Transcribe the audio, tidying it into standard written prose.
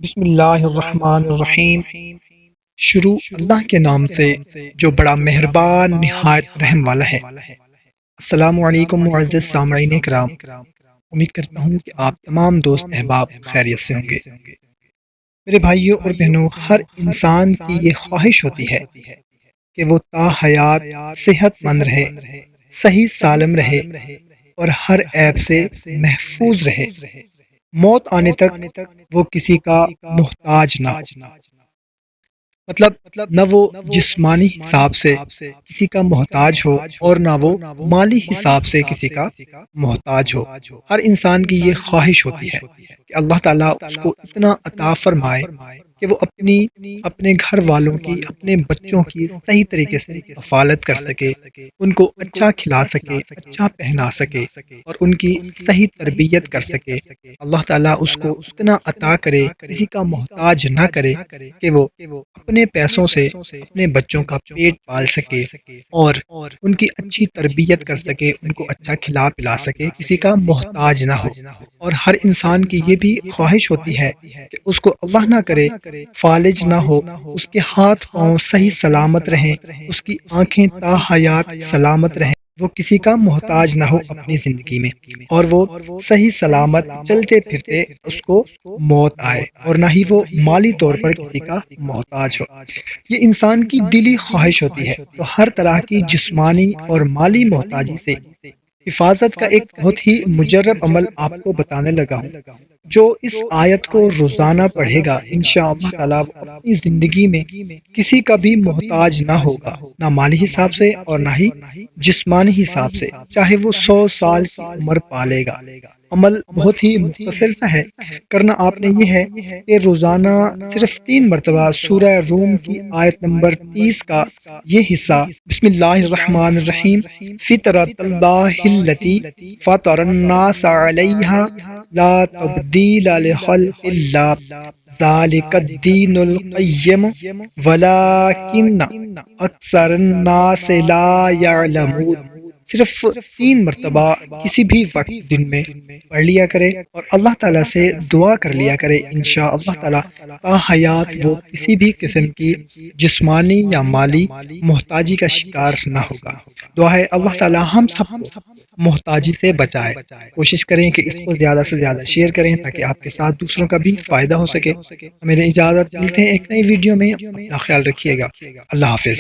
بسم اللہ الرحمن الرحیم۔ شروع اللہ کے نام سے جو بڑا مہربان نہایت رحم والا ہے۔ السلام علیکم معزز سامعین کرام، امید کرتا ہوں کہ آپ تمام دوست احباب خیریت سے ہوں گے۔ میرے بھائیوں اور بہنوں، ہر انسان کی یہ خواہش ہوتی ہے کہ وہ تا حیات صحت مند رہے، صحیح سالم رہے اور ہر عیب سے محفوظ رہے، موت آنے تک وہ کسی کا محتاج نہ ہو۔ مطلب نہ وہ جسمانی حساب سے کسی کا محتاج ہو اور نہ وہ مالی حساب سے کسی کا محتاج ہو۔ ہر انسان کی یہ خواہش ہوتی ہے کہ اللہ تعالیٰ اس کو اتنا عطا فرمائے کہ وہ اپنے گھر والوں کی، اپنے بچوں کی صحیح طریقے سے کفالت کر سکے، ان کو اچھا کھلا سکے، اچھا پہنا سکے اور ان کی صحیح تربیت کر سکے۔ اللہ تعالیٰ اس کو اتنا عطا کرے، کسی کا محتاج نہ کرے کہ وہ اپنے پیسوں سے اپنے بچوں کا پیٹ پال سکے اور ان کی اچھی تربیت کر سکے، ان کو اچھا کھلا پلا سکے، کسی کا محتاج نہ ہو۔ اور ہر انسان کی یہ بھی خواہش ہوتی ہے کہ اس کو اللہ نہ کرے فالج نہ ہو، اس کے ہاتھ پاؤں صحیح سلامت رہیں، اس کی آنکھیں تا حیات سلامت رہیں، وہ کسی کا محتاج نہ ہو اپنی زندگی میں، اور وہ صحیح سلامت چلتے پھرتے اس کو موت آئے، اور نہ ہی وہ مالی طور پر کسی کا محتاج ہو۔ یہ انسان کی دلی خواہش ہوتی ہے۔ تو ہر طرح کی جسمانی اور مالی محتاجی سے حفاظت کا ایک بہت ہی مجرب عمل آپ کو بتانے لگا ہوں۔ جو اس آیت کو روزانہ پڑھے گا، انشاءاللہ تعالیٰ اپنی زندگی میں کسی کا بھی محتاج نہ ہوگا، نہ مالی حساب سے اور نہ ہی جسمانی حساب سے، چاہے وہ 100 سال کی عمر پالے گا۔ عمل بہت ہی مختصر سا ہے، کرنا آپ نے یہ ہے کہ روزانہ صرف 3 مرتبہ سورہ روم کی آیت نمبر 30 کا یہ حصہ، بسم اللہ الرحمن الرحیم، فطرۃ اللہ التی فطر الناس علیہا لا تبدیل لخلق اللہ ذالک الدین القیم ولکن اکثر الناس لا یعلمون۔ صرف 3 مرتبہ کسی بھی وقت دن میں پڑھ لیا کرے اور اللہ تعالیٰ سے دعا کر لیا کرے، انشاءاللہ تعالیٰ تا حیات وہ کسی بھی قسم کی جسمانی یا مالی محتاجی کا شکار نہ ہوگا۔ دعا ہے اللہ تعالیٰ ہم سب کو محتاجی سے بچائے۔ کوشش کریں کہ اس کو زیادہ سے زیادہ شیئر کریں تاکہ آپ کے ساتھ دوسروں کا بھی فائدہ ہو سکے۔ میرے اجازت، ملتے ہیں ایک نئی ویڈیو میں، اپنا خیال رکھیے گا، اللہ حافظ۔